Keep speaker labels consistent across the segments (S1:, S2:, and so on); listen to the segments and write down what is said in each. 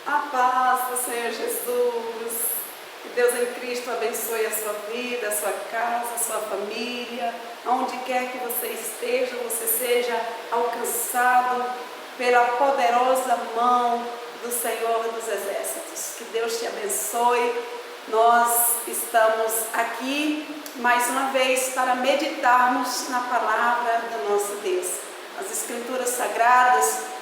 S1: A paz do Senhor Jesus. Que Deus em Cristo abençoe a sua vida, a sua casa, a sua família. Aonde quer que você esteja, você seja alcançado pela poderosa mão do Senhor dos Exércitos. Que Deus te abençoe. Nós estamos aqui mais uma vez para meditarmos na palavra do nosso Deus. As Escrituras Sagradas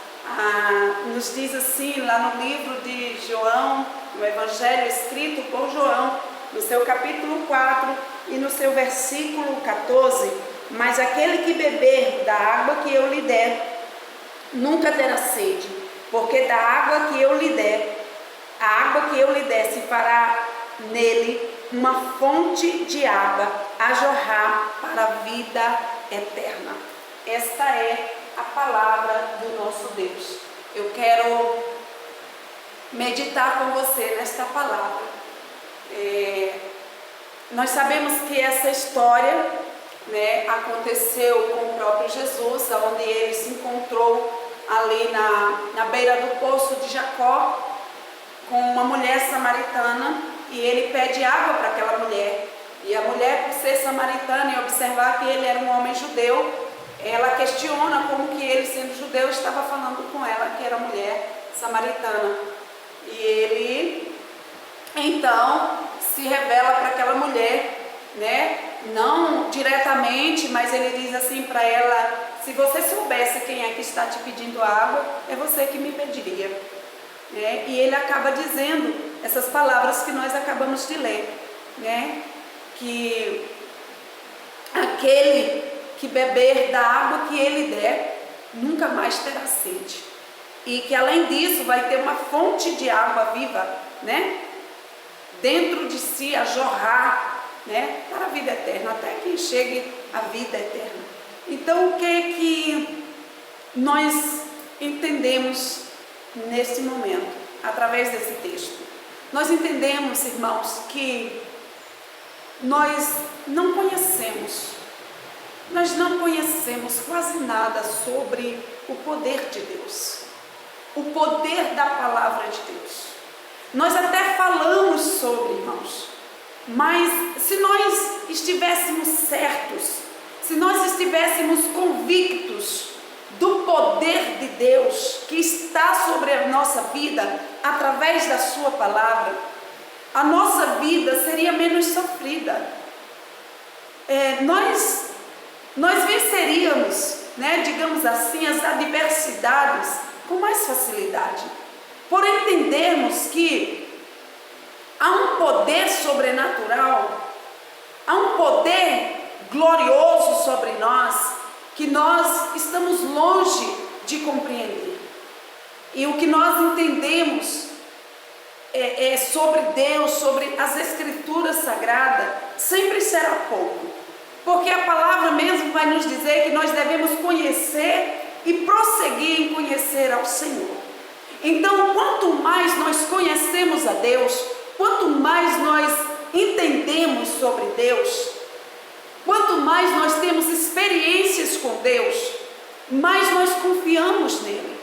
S1: nos diz assim, lá no livro de João, no Evangelho escrito por João, no seu capítulo 4 e no seu versículo 14: mas aquele que beber da água que eu lhe der, nunca terá sede, porque da água que eu lhe der, a água que eu lhe der se fará nele uma fonte de água a jorrar para a vida eterna. Esta é a palavra do nosso Deus. Eu quero meditar com você nesta palavra. Nós sabemos que essa história, aconteceu com o próprio Jesus, onde ele se encontrou ali na beira do poço de Jacó com uma mulher samaritana, e ele pede água para aquela mulher. E a mulher, por ser samaritana e observar que ele era um homem judeu, ela questiona como que ele, sendo judeu, estava falando com ela, que era mulher samaritana. E ele, então, se revela para aquela mulher, não diretamente, mas ele diz assim para ela: se você soubesse quem é que está te pedindo água, é você que me pediria. E ele acaba dizendo essas palavras que nós acabamos de ler, que aquele que beber da água que ele der, nunca mais terá sede. E que além disso vai ter uma fonte de água viva, dentro de si a jorrar, para a vida eterna, até que chegue a vida eterna. Então, o que nós entendemos nesse momento, através desse texto? Nós entendemos, irmãos, que nós não conhecemos quase nada sobre o poder de Deus, o poder da palavra de Deus. Nós até falamos sobre, irmãos, mas se nós estivéssemos certos, se nós estivéssemos convictos do poder de Deus que está sobre a nossa vida através da sua palavra, a nossa vida seria menos sofrida. Nós venceríamos, digamos assim, as adversidades com mais facilidade, por entendermos que há um poder sobrenatural, há um poder glorioso sobre nós, que nós estamos longe de compreender. E o que nós entendemos sobre Deus, sobre as Escrituras Sagradas, sempre será pouco. Porque a palavra mesmo vai nos dizer que nós devemos conhecer e prosseguir em conhecer ao Senhor. Então, quanto mais nós conhecemos a Deus, quanto mais nós entendemos sobre Deus, quanto mais nós temos experiências com Deus, mais nós confiamos nele.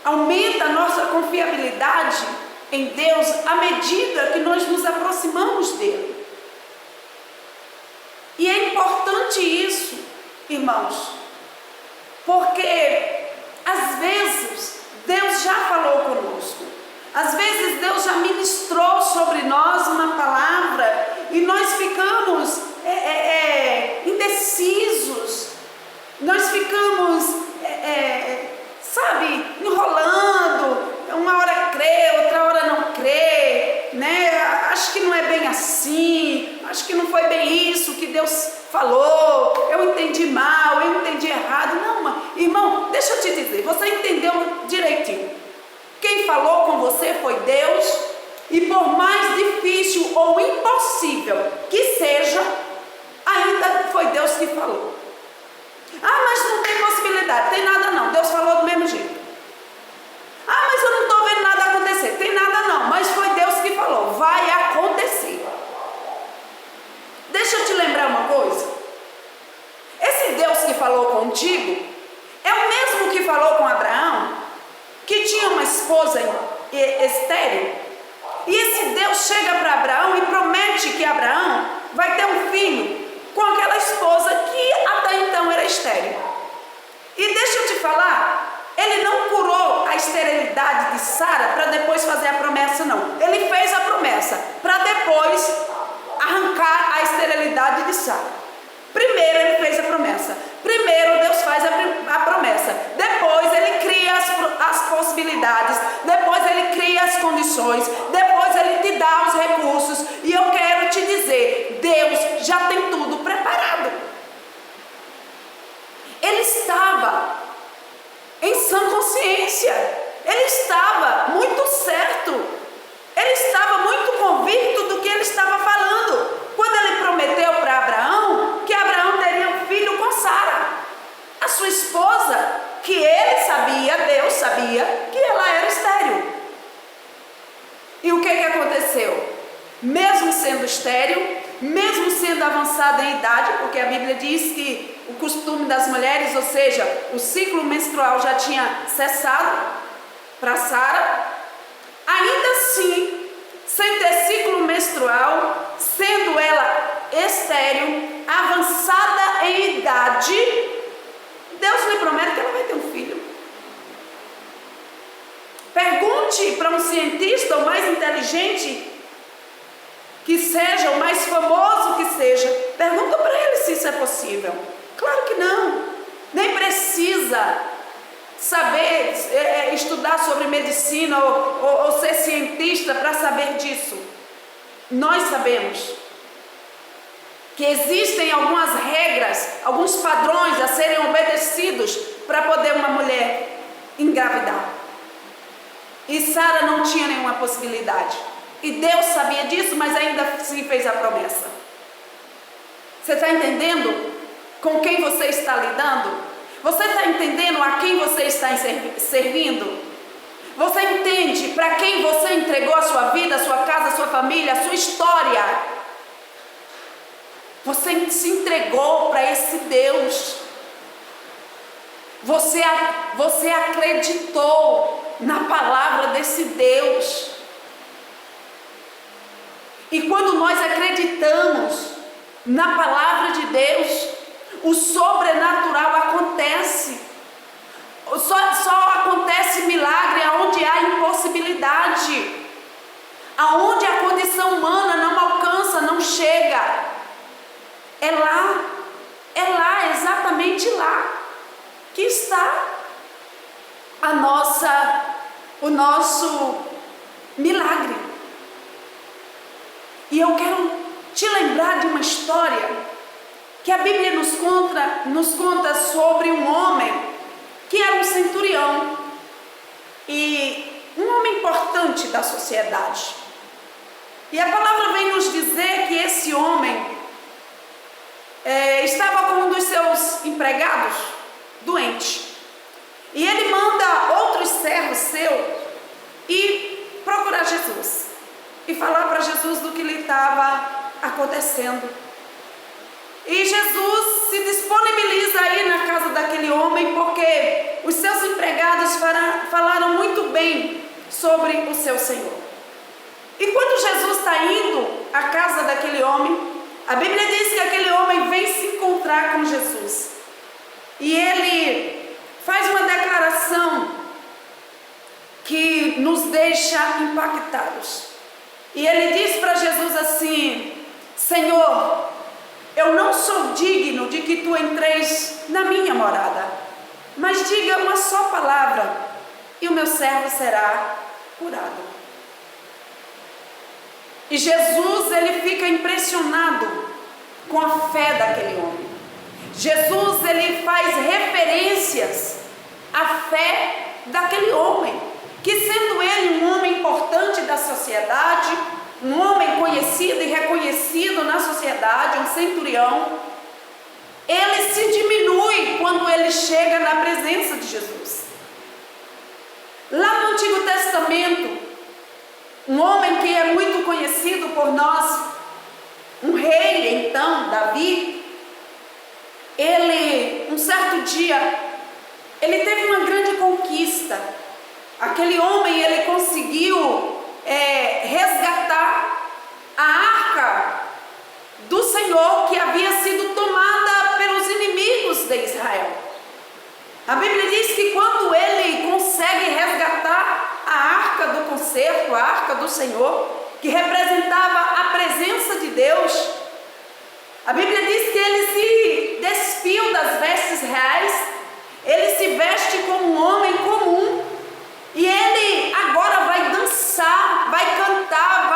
S1: Aumenta a nossa confiabilidade em Deus à medida que nós nos aproximamos dele. E é importante isso, irmãos, porque às vezes Deus já falou conosco, às vezes Deus já ministrou sobre nós uma palavra e nós ficamos indecisos, nós ficamos, enrolando, uma hora crê, outra hora não crê, acho que não é bem assim, acho que não foi bem isso que Deus falou, eu entendi mal, eu entendi errado. Não, irmão, deixa eu te dizer, você entendeu direitinho. Quem falou com você foi Deus, e por mais difícil ou impossível que seja, ainda foi Deus que falou. Mas não tem possibilidade, tem nada não, Deus falou do mesmo jeito. Mas eu não estou vendo nada acontecer, tem nada não, mas foi Deus que falou, vai acontecer. Deixa eu te lembrar uma coisa, esse Deus que falou contigo é o mesmo que falou com Abraão, que tinha uma esposa estéril. E esse Deus chega para Abraão e promete que Abraão vai ter um filho com aquela esposa que até então era estéril. E deixa eu te falar, ele não curou a esterilidade de Sara para depois fazer a promessa, não. Ele fez a promessa para depois arrancar a esterilidade de Sara. Primeiro ele fez a promessa. Primeiro Deus faz a promessa. Depois ele cria as possibilidades. Depois ele cria as condições. Depois ele te dá os recursos. E eu quero te dizer, Deus já tem tudo preparado. Ele estava em sã consciência. Ele estava muito certo. Ele estava muito convicto do que ele estava falando. Quando ele prometeu para Abraão que Abraão teria um filho com Sara, a sua esposa, que ele sabia, Deus sabia, que ela era estéril. E o que aconteceu? Mesmo sendo estéril, mesmo sendo avançada em idade, porque a Bíblia diz que o costume das mulheres, ou seja, o ciclo menstrual já tinha cessado para Sara, ainda assim, sem ter ciclo menstrual, sendo ela estéril, avançada em idade, Deus lhe promete que ela vai ter um filho. Pergunte para um cientista, o mais inteligente que seja, o mais famoso que seja, pergunta para ele se isso é possível. Claro que não. Nem precisa saber estudar sobre medicina ou ser cientista para saber disso. Nós sabemos que existem algumas regras, alguns padrões a serem obedecidos para poder uma mulher engravidar. E Sara não tinha nenhuma possibilidade. E Deus sabia disso, mas ainda assim fez a promessa. Você está entendendo com quem você está lidando? Você está entendendo a quem você está servindo? Você entende para quem você entregou a sua vida, a sua casa, a sua família, a sua história? Você se entregou para esse Deus. Você acreditou na palavra desse Deus. E quando nós acreditamos na palavra de Deus, o sobrenatural acontece. Só acontece milagre aonde há impossibilidade, aonde a condição humana não alcança, não chega. É lá, exatamente lá, que está o nosso milagre. E eu quero te lembrar de uma história que a Bíblia nos conta sobre um homem que era um centurião e um homem importante da sociedade. E a palavra vem nos dizer que esse homem estava com um dos seus empregados doente. E ele manda outros servos seus ir procurar Jesus e falar para Jesus do que lhe estava acontecendo. E Jesus se disponibiliza aí na casa daquele homem, porque os seus empregados falaram muito bem sobre o seu Senhor. E quando Jesus está indo à casa daquele homem, a Bíblia diz que aquele homem vem se encontrar com Jesus. E ele faz uma declaração que nos deixa impactados. E ele diz para Jesus assim: Senhor, eu não sou digno de que tu entres na minha morada, mas diga uma só palavra e o meu servo será curado. E Jesus, ele fica impressionado com a fé daquele homem. Jesus, ele faz referências à fé daquele homem, que sendo ele um homem importante da sociedade, um homem conhecido e reconhecido na sociedade, um centurião, ele se diminui quando ele chega na presença de Jesus. Lá no Antigo Testamento, um homem que é muito conhecido por nós, um rei então, Davi, um certo dia, ele teve uma grande conquista. aquele homem, ele conseguiu resgatar a arca do Senhor que havia sido tomada pelos inimigos de Israel. A Bíblia diz que quando ele consegue resgatar a arca do concerto, a arca do Senhor, que representava a presença de Deus, a Bíblia diz que ele se despiu das vestes reais, ele se veste como um homem comum, e ele agora vai dançar, vai cantar,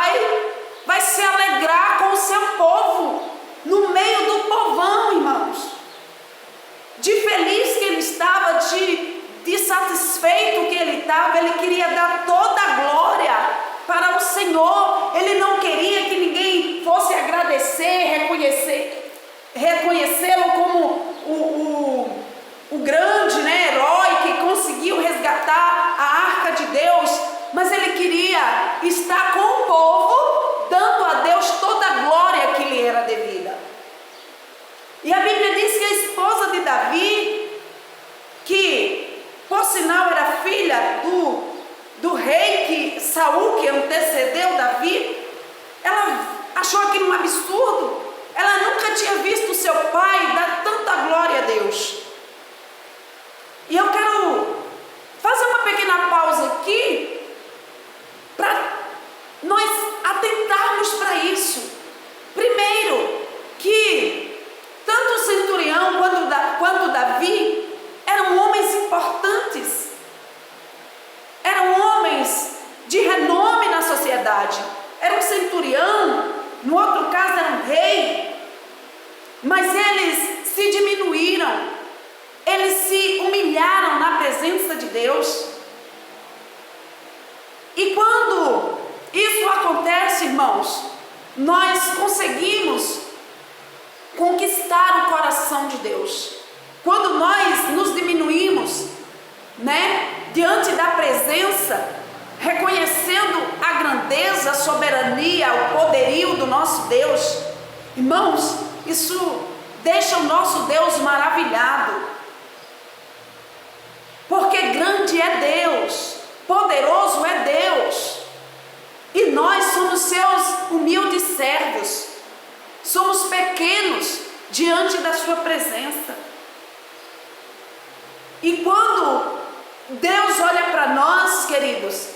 S1: vai se alegrar com o seu povo, no meio do povão, irmãos. De feliz que ele estava, de satisfeito que ele estava, ele queria dar toda a glória para o Senhor. Ele não queria que ninguém fosse agradecer, reconhecê-lo como o grande, herói que conseguiu resgatar a arca de Deus, mas ele queria estar com o povo, dando a Deus toda a glória que lhe era devida. E a Bíblia diz que a esposa de Davi, que por sinal era filha do rei Saul, que antecedeu Davi, ela achou aquilo um absurdo. Ela nunca tinha visto seu pai dar tanta glória a Deus. E eu quero fazer uma pequena pausa aqui para nós atentarmos para isso. Primeiro, que tanto o centurião quanto Davi eram homens importantes, eram homens de renome na sociedade. Era um centurião, no outro caso era um rei, mas eles se diminuíram, eles se humilharam na presença de Deus. E quando isso acontece, irmãos, nós conseguimos conquistar o coração de Deus. Quando nós nos diminuímos, diante da presença, reconhecendo a grandeza, a soberania, o poderio do nosso Deus, irmãos, isso deixa o nosso Deus maravilhado, porque grande é Deus, poderoso é Deus, e nós somos seus humildes servos, somos pequenos diante da sua presença. E quando Deus olha para nós, queridos,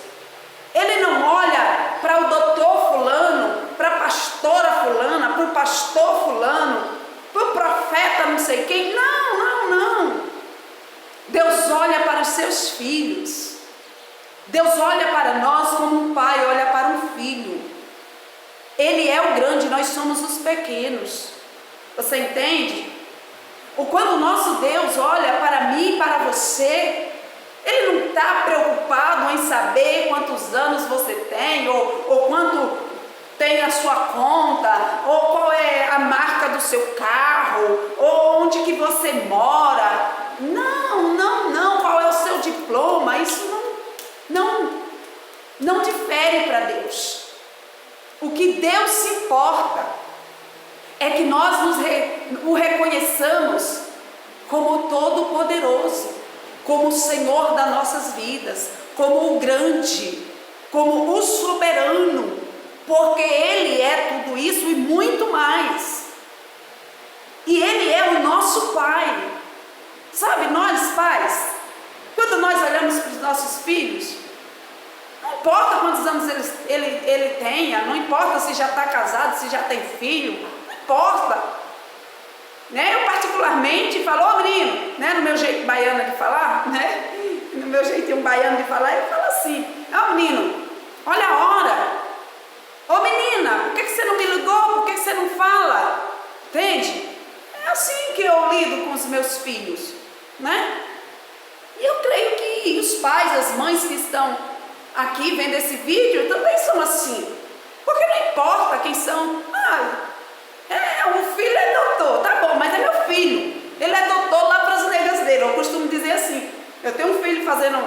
S1: Ele não olha para o doutor fulano, para a pastora fulana, para o pastor fulano, para o profeta não sei quem. Não. Deus olha para os seus filhos. Deus olha para nós como um pai olha para um filho. Ele é o grande, nós somos os pequenos. Você entende? Ou quando o nosso Deus olha para mim e para você, Ele não está preocupado em saber quantos anos você tem, ou quanto tem a sua conta, ou qual é a marca do seu carro, ou onde que você mora. Não, qual é o seu diploma. Isso não difere para Deus. O que Deus se importa é que nós o reconheçamos como Todo-Poderoso, como o Senhor das nossas vidas, como o grande, como o soberano, porque Ele é tudo isso e muito mais. E Ele é o nosso Pai. Sabe, nós pais, quando nós olhamos para os nossos filhos, não importa quantos anos ele tenha, não importa se já está casado, se já tem filho, não importa. Eu particularmente falo, menino, no meu jeito baiano de falar, no meu jeitinho baiano de falar, eu falo assim, menino, olha a hora. Ô menina, por que você não me ligou? Por que você não fala? Entende? É assim que eu lido com os meus filhos, E eu creio que os pais, as mães que estão aqui vendo esse vídeo também são assim, porque não importa quem são. O filho é doutor, tá bom, mas é meu filho, ele é doutor lá para as negas dele. Eu costumo dizer assim, eu tenho um filho fazendo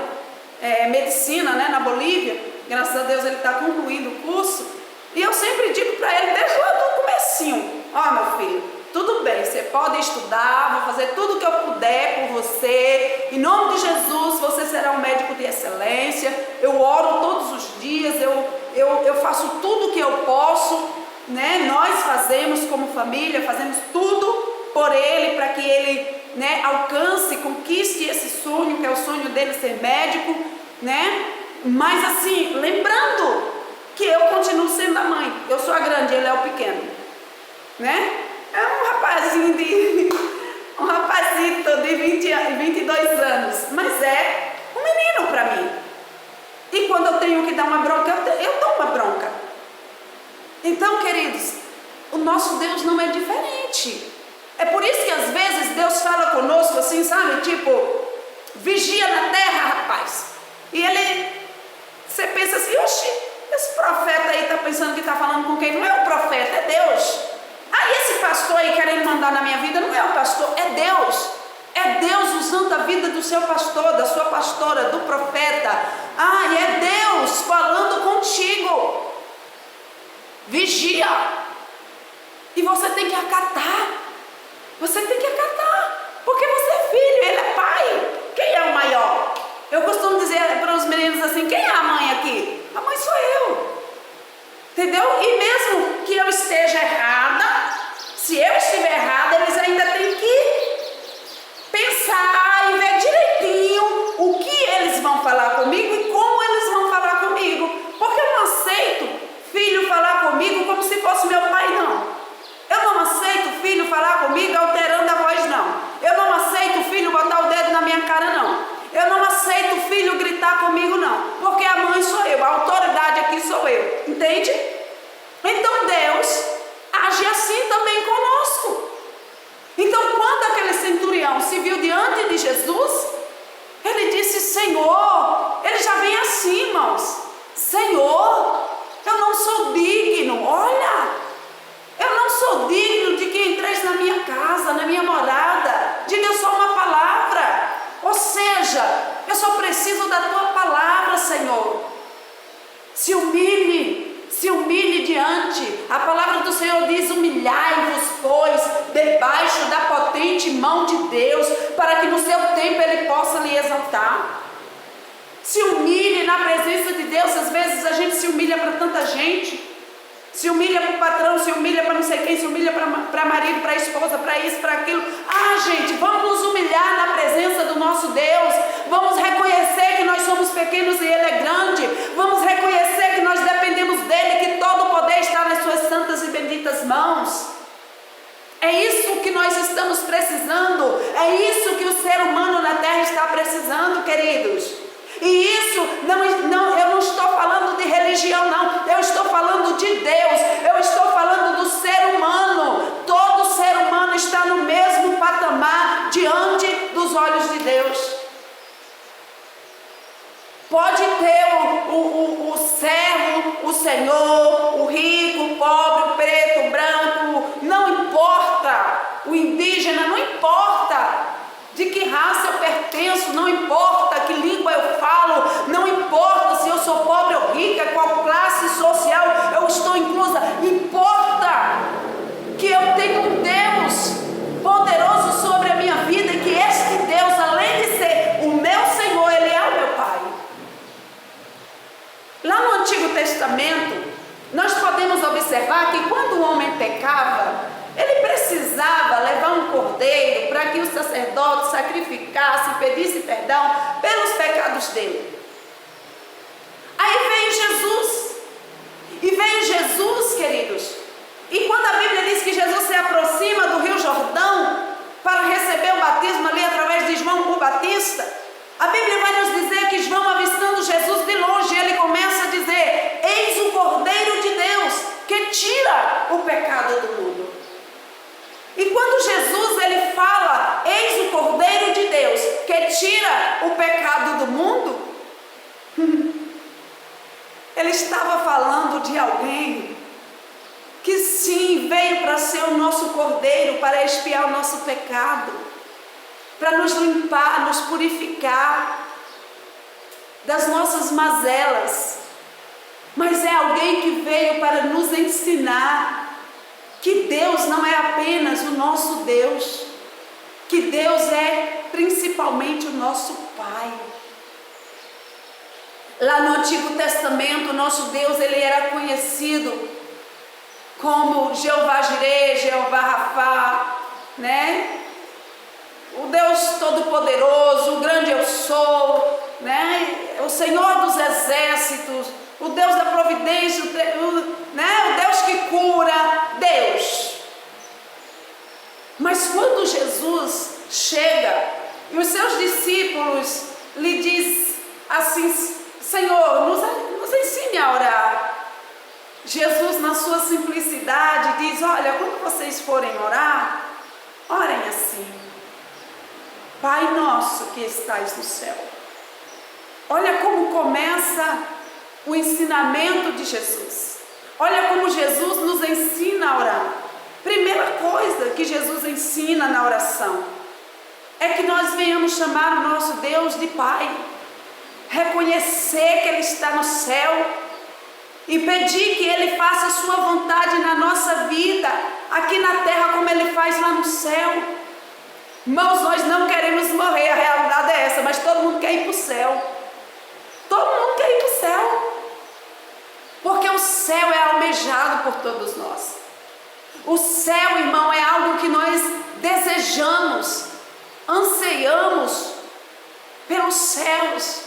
S1: medicina, na Bolívia, graças a Deus ele está concluindo o curso, e eu sempre digo para ele, desde lá do comecinho, meu filho, tu tudo bem, você pode estudar, vou fazer tudo o que eu puder por você, em nome de Jesus, você será um médico de excelência, eu oro todos os dias, eu faço tudo o que eu posso, né? Nós fazemos como família, fazemos tudo por ele, para que ele, né, alcance, conquiste esse sonho, que é o sonho dele ser médico, né? Mas assim, lembrando que eu continuo sendo a mãe, eu sou a grande, ele é o pequeno, né? É um rapazito de 22 anos, mas é um menino para mim. E quando eu tenho que dar uma bronca, eu dou uma bronca. Então, queridos, o nosso Deus não é diferente. É por isso que às vezes Deus fala conosco assim, sabe? Tipo, vigia na terra, rapaz. E você pensa assim, oxi, esse profeta aí está pensando que está falando com quem? Não é o profeta, é Deus. Ah, esse pastor aí querendo mandar na minha vida, não é o pastor, é Deus. É Deus usando a vida do seu pastor, da sua pastora, do profeta. Ah, e é Deus falando contigo. Vigia. E você tem que acatar. Você tem que acatar. Porque você é filho, ele é pai. Quem é o maior? Eu costumo dizer para os meninos assim, quem é a mãe aqui? A mãe sou eu. Entendeu? E mesmo que eu esteja errada, se eu estiver errada, eles ainda têm que pensar e ver direitinho o que eles vão falar comigo e como eles vão falar comigo. Porque eu não aceito filho falar comigo como se fosse meu pai, não. Eu não aceito filho falar comigo alterando a voz, não. Eu não aceito filho botar o dedo na minha cara, não. Eu não aceito filho gritar comigo, não. Porque a mãe sou eu, a autoridade aqui sou eu. Entende? Então Deus age assim também conosco. Então quando aquele centurião se viu diante de Jesus, ele disse, Senhor, ele já vem assim, irmãos. Senhor, eu não sou digno, olha, eu não sou digno de que entreis na minha casa, na minha morada. Diga só uma palavra. Ou seja, eu só preciso da tua palavra, Senhor. Se humilhe diante. A palavra do Senhor diz, humilhai-vos, pois, debaixo da potente mão de Deus, para que no seu tempo Ele possa lhe exaltar. Se humilhe na presença de Deus. Às vezes a gente se humilha para tanta gente. Se humilha para o patrão, se humilha para não sei quem, se humilha para marido, para esposa, para isso, para aquilo. Ah, gente, vamos nos humilhar na presença do nosso Deus. Vamos reconhecer que nós somos pequenos e Ele é grande. Vamos reconhecer que nós dependemos dEle, que todo o poder está nas suas santas e benditas mãos. É isso que nós estamos precisando. É isso que o ser humano na terra está precisando, queridos. E isso, eu não estou falando de religião, não. Eu estou falando de Deus. Eu estou falando do ser humano. Todo ser humano está no mesmo patamar diante dos olhos de Deus. Pode ter o servo, o senhor, o rico, o pobre, o preto, o branco, não importa. O indígena, não importa de que raça eu pertenço, não importa que língua eu falo, não importa se eu sou pobre ou rica, qual classe social eu estou inclusa, importa que eu tenho um Deus poderoso sobre a minha vida e que este Deus, além de ser o meu Senhor, Ele é o meu Pai. Lá no Antigo Testamento, nós podemos observar que quando o homem pecava, ele precisava levar um cordeiro para que o sacerdote sacrificasse, pedisse perdão pelos pecados dele. Aí veio Jesus. E veio Jesus, queridos. E quando a Bíblia diz que Jesus se aproxima do Rio Jordão para receber o batismo ali através de João o Batista, a Bíblia vai nos dizer que João, avistando Jesus de longe, ele começa a dizer: eis o Cordeiro de Deus que tira o pecado do mundo. E quando Jesus ele fala, eis o Cordeiro de Deus que tira o pecado do mundo, ele estava falando de alguém que sim, veio para ser o nosso Cordeiro, para expiar o nosso pecado, para nos limpar, nos purificar das nossas mazelas. Mas é alguém que veio para nos ensinar que Deus não é apenas o nosso Deus, que Deus é principalmente o nosso Pai. Lá no Antigo Testamento, o nosso Deus, ele era conhecido como Jeová Jireh, Jeová Rafá, né? O Deus Todo-Poderoso, o grande eu sou, né? O Senhor dos exércitos, o Deus da providência, né? O Deus que cura, Deus. Mas quando Jesus chega e os seus discípulos lhe diz assim: Senhor, nos ensine a orar. Jesus, na sua simplicidade, diz: olha, quando vocês forem orar, orem assim: Pai nosso que estais no céu. Olha como começa o ensinamento de Jesus. Olha como Jesus nos ensina a orar. Primeira coisa que Jesus ensina na oração é que nós venhamos chamar o nosso Deus de Pai, reconhecer que Ele está no céu e pedir que Ele faça a sua vontade na nossa vida, aqui na terra como Ele faz lá no céu. Irmãos, nós não queremos morrer, a realidade é essa, mas todo mundo quer ir para o céu. Todo mundo quer ir para o céu, porque o céu é almejado por todos nós. O céu, irmão, é algo que nós desejamos, anseiamos pelos céus.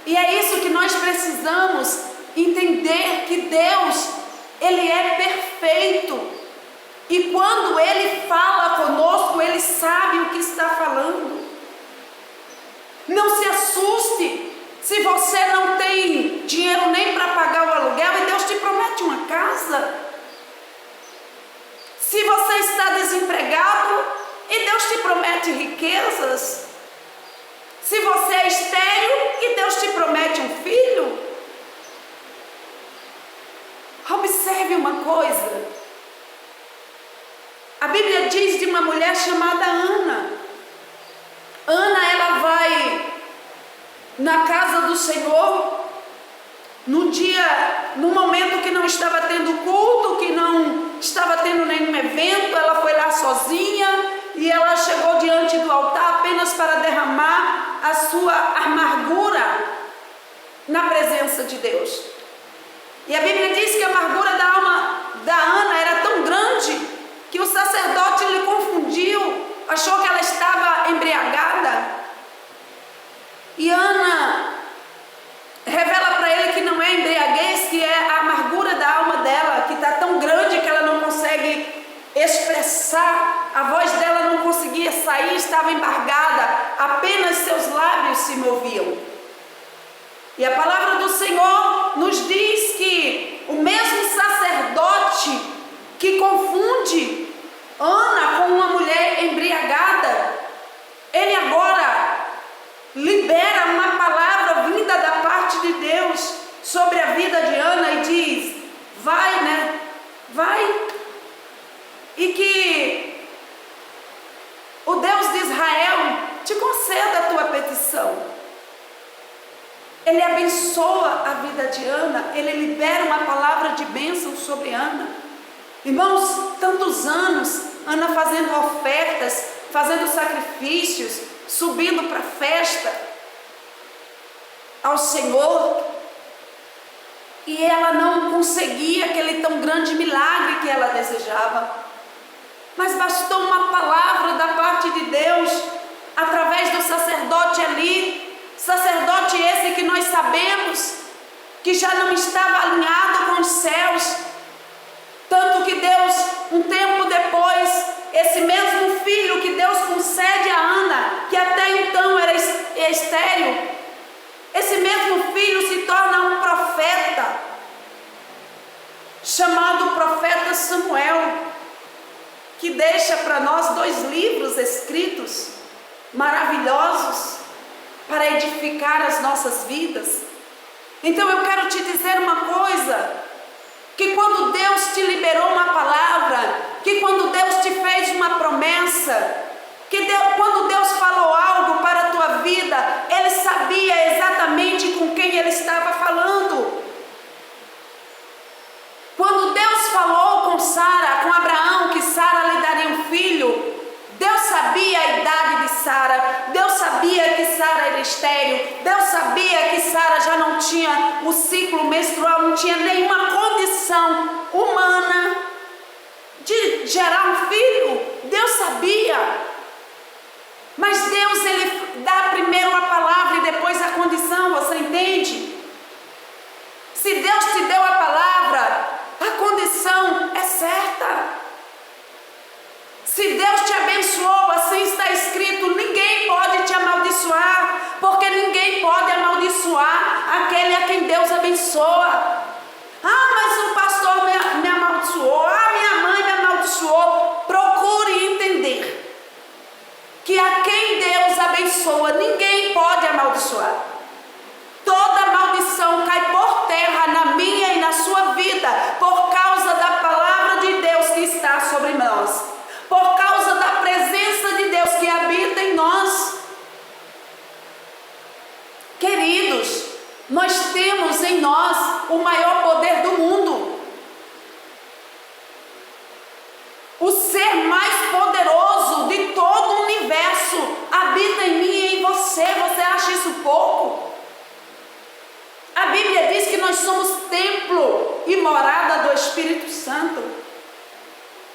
S1: E é isso que nós precisamos entender, que Deus, Ele é perfeito. E quando Ele fala conosco, Ele sabe o que está falando. Não se assuste se você não tem dinheiro nem para pagar o aluguel e Deus te promete uma casa. Se você está desempregado e Deus te promete riquezas. Se você é estéril e Deus te promete um filho. Observe uma coisa. A Bíblia diz de uma mulher chamada Ana. Ana, ela vai na casa do Senhor no momento que não estava tendo culto, que não estava tendo nenhum evento. Ela foi lá sozinha e ela chegou diante do altar apenas para derramar a sua amargura na presença de Deus. E a Bíblia diz que a amargura da alma da Ana era tão grande que o sacerdote lhe confundiu, achou que ela estava embriagada. E Ana revela para ele que não é embriaguez, que é a amargura da alma dela, que está tão grande que ela não consegue expressar, a voz dela não conseguia sair, estava embargada, apenas seus lábios se moviam. E a palavra do Senhor nos diz que o mesmo sacerdote que confunde Ana com uma mulher embriagada, ele agora libera uma palavra vinda da parte de Deus sobre a vida de Ana e diz: vai, vai, e que o Deus de Israel te conceda a tua petição. Ele abençoa a vida de Ana, ele libera uma palavra de bênção sobre Ana. Irmãos, tantos anos, Ana fazendo ofertas, fazendo sacrifícios, subindo para a festa ao Senhor, e ela não conseguia aquele tão grande milagre que ela desejava. Mas bastou uma palavra da parte de Deus, através do sacerdote ali, sacerdote esse que nós sabemos que já não estava alinhado com os céus, tanto que Deus, um tempo depois, esse mesmo filho que Deus concede a Ana, que até então era estéril, esse mesmo filho se torna um profeta, chamado profeta Samuel, que deixa para nós 2 livros escritos, maravilhosos, para edificar as nossas vidas. Então eu quero te dizer uma coisa, que quando Deus te liberou uma palavra, que quando Deus te fez uma promessa, quando Deus falou algo para a tua vida, Ele sabia exatamente com quem Ele estava falando. Quando Deus falou com tinha o ciclo menstrual, não tinha nenhuma condição humana de gerar um filho. Deus sabia. Mas Deus, Ele dá primeiro a palavra e depois a condição, você entende? Se Deus te deu a palavra, a condição é certa. Se Deus te abençoou, assim está escrito, ninguém pode te amaldiçoar, porque ninguém pode amaldiçoar aquele a quem Deus abençoa. Ah, mas o pastor me amaldiçoou, minha mãe me amaldiçoou. Procure entender que a quem Deus abençoa, ninguém pode amaldiçoar. Toda maldição cai por terra na minha e na sua vida, por causa da palavra de Deus que está sobre nós, por causa da presença de Deus que habita em nós. Queridos, nós temos em nós o maior poder do mundo. O ser mais poderoso de todo o universo habita em mim e em você. Você acha isso pouco? A Bíblia diz que nós somos templo e morada do Espírito Santo.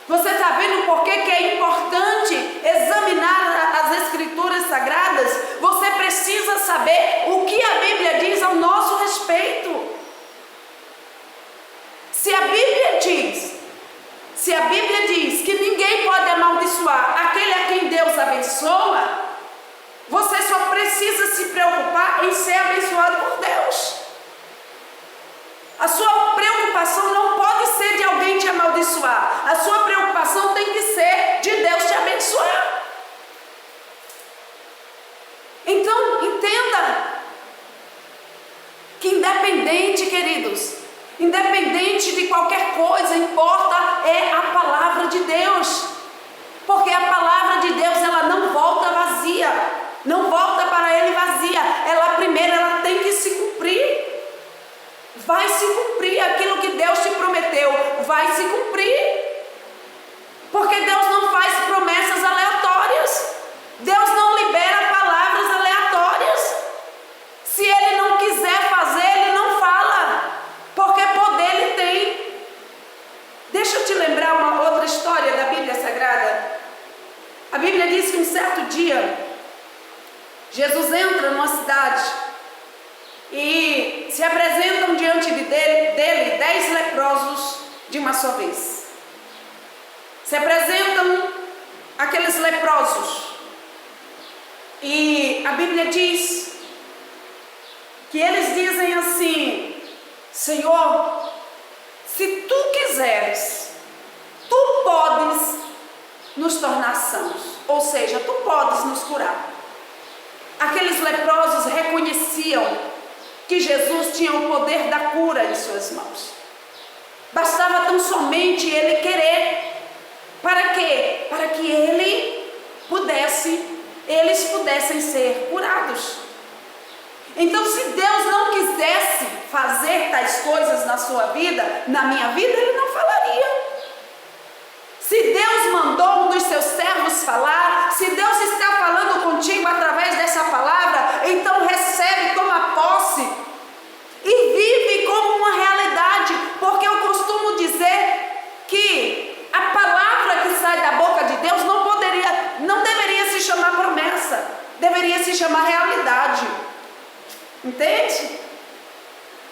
S1: Você está vendo por que é importante examinar as Escrituras Sagradas? Você precisa saber o que a Bíblia diz ao nosso respeito. Se a Bíblia diz que ninguém pode amaldiçoar aquele a quem Deus abençoa, você só precisa se preocupar em ser abençoado por Deus. A sua preocupação não pode ser de alguém te amaldiçoar. A sua preocupação tem que ser de Deus te abençoar. Então, entenda que independente, queridos, independente de qualquer coisa, importa é a palavra de Deus. Porque a palavra de Deus, ela não volta vazia. Não volta para Ele vazia. Ela tem que se cumprir. Vai se cumprir aquilo que Deus te prometeu. Vai se cumprir. Porque Deus não faz promessas aleatórias. Deus não libera palavras aleatórias. Se Ele não quiser fazer, Ele não fala. Porque poder Ele tem. Deixa eu te lembrar uma outra história da Bíblia Sagrada. A Bíblia diz que um certo dia, Jesus entra numa cidade e se apresentam diante dele 10 leprosos de uma só vez. Se apresentam aqueles leprosos e a Bíblia diz que eles dizem assim: Senhor, se tu quiseres, tu podes nos tornar sãos, ou seja, tu podes nos curar. Aqueles leprosos reconheciam que Jesus tinha o poder da cura em suas mãos. Bastava tão somente ele querer. Para quê? Para que eles pudessem ser curados. Então, se Deus não quisesse fazer tais coisas na sua vida, na minha vida, Ele não falaria. Se Deus mandou um dos seus servos falar, se Deus está falando contigo através dessa palavra, então recebe, toma posse e vive como uma realidade, porque eu costumo dizer que a palavra que sai da boca de Deus não deveria se chamar promessa, deveria se chamar realidade. Entende?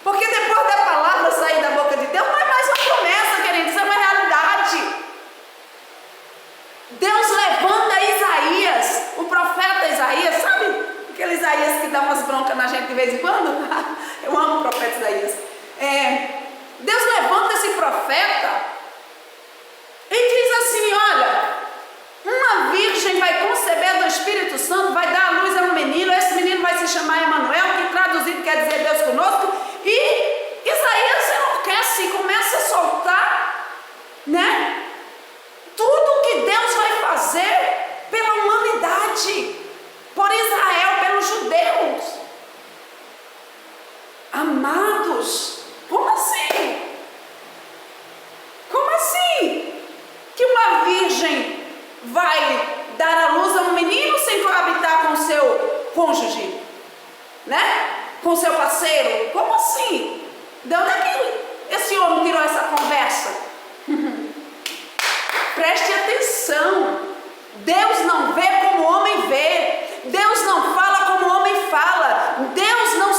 S1: Porque depois da palavra sair da boca de Deus, não é mais uma promessa, querido, isso é uma realidade. Deus levanta Isaías, o profeta Isaías, sabe aquele Isaías que dá umas broncas na gente de vez em quando? Eu amo o profeta Isaías. Deus levanta esse profeta e diz assim: olha, uma virgem vai conceber do Espírito Santo, vai dar à luz a um menino, esse menino vai se chamar Emanuel, que traduzido quer dizer Deus conosco. E Isaías enlouquece e começa a soltar, né? Tudo que Deus vai fazer pela humanidade, por Israel, pelos judeus. Amados, como assim? Como assim? Que uma virgem vai dar à luz a um menino sem coabitar com seu cônjuge, né? com seu parceiro? Como assim? De onde é que esse homem tirou essa conversa? Preste atenção. Deus não vê como o homem vê. Deus não fala como o homem fala. Deus não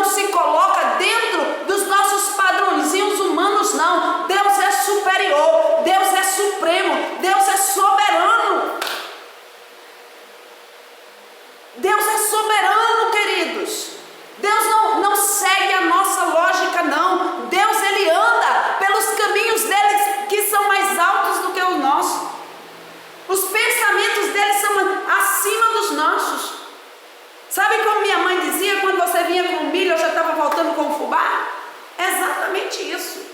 S1: se coloca dentro dos nossos padrõezinhos humanos, não. Deus é superior. Deus é supremo. Deus é soberano. Deus é soberano, queridos. Deus não segue a nossa lógica, não. Deus, ele anda pelos caminhos dele que são mais altos do que os nossos. Os pensamentos dele são acima dos nossos. Sabe como minha mãe dizia quando você vinha com milho, eu já estava voltando com o fubá? É exatamente isso.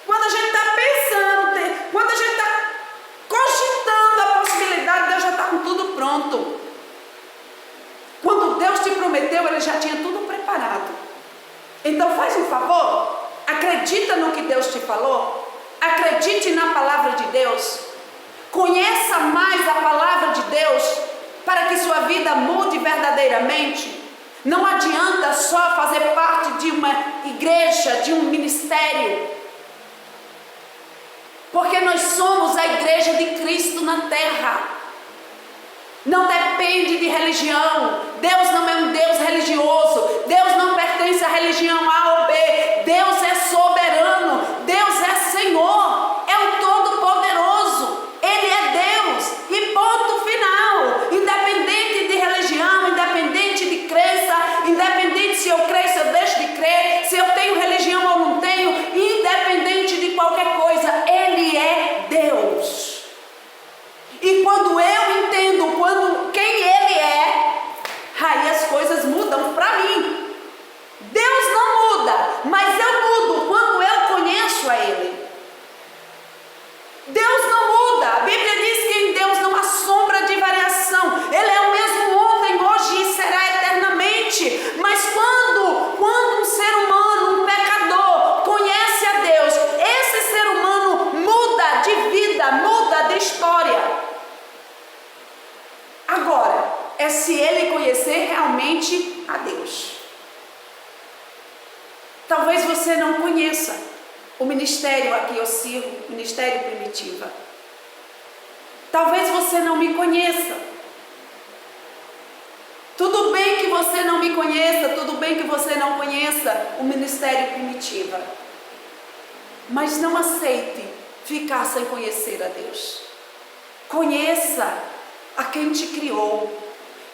S1: Quando a gente está pensando, quando a gente está cogitando a possibilidade, Deus já está com tudo pronto. Quando Deus te prometeu, ele já tinha tudo preparado. Então faz um favor, acredita no que Deus te falou, acredite na palavra de Deus, conheça mais a palavra de Deus, para que sua vida mude verdadeiramente. Não adianta só fazer parte de uma igreja, de um ministério, porque nós somos a igreja de Cristo na terra. Não depende de religião. Deus não é um Deus religioso. Deus não pertence à religião A ou B. Deus é soberano. Deus é Senhor. É o Todo-Poderoso. Ele é Deus. E ponto final. Independente de religião, independente de crença, independente se eu creio, se eu deixo de crer, se eu tenho religião ou não tenho, independente de qualquer coisa, Ele é Deus. E quando eu entendo quem Ele é, aí as coisas mudam para mim. Deus não muda, mas eu mudo quando eu conheço a Ele. Deus não muda. A Bíblia diz que em Deus não há sombra de variação. Ele é o mesmo ontem, hoje e será eternamente. Mas quando um ser humano, um pecador, conhece a Deus, esse ser humano muda de vida, muda de história. Agora, é se ele conhecer realmente a Deus. Talvez você não conheça o ministério a que eu sirvo, Ministério Primitiva. Talvez você não me conheça. Tudo bem que você não me conheça, tudo bem que você não conheça o Ministério Primitiva. Mas não aceite ficar sem conhecer a Deus. Conheça a quem te criou,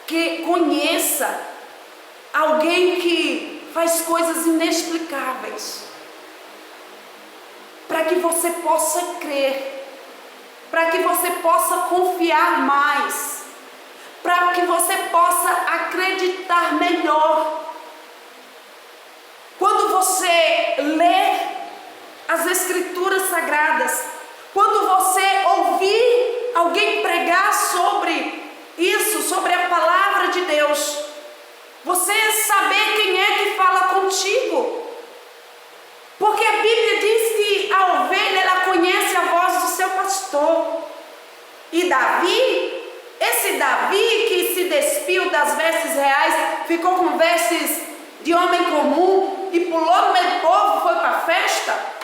S1: que conheça alguém que faz coisas inexplicáveis, para que você possa crer, para que você possa confiar mais, para que você possa acreditar melhor. Quando você lê as Escrituras Sagradas, quando você ouvir alguém pregar sobre isso, sobre a palavra de Deus, você saber quem é que fala contigo. Porque a Bíblia diz que a ovelha, ela conhece a voz do seu pastor. E Davi, esse Davi que se despiu das vestes reais, ficou com vestes de homem comum e pulou no meio do povo, foi para a festa.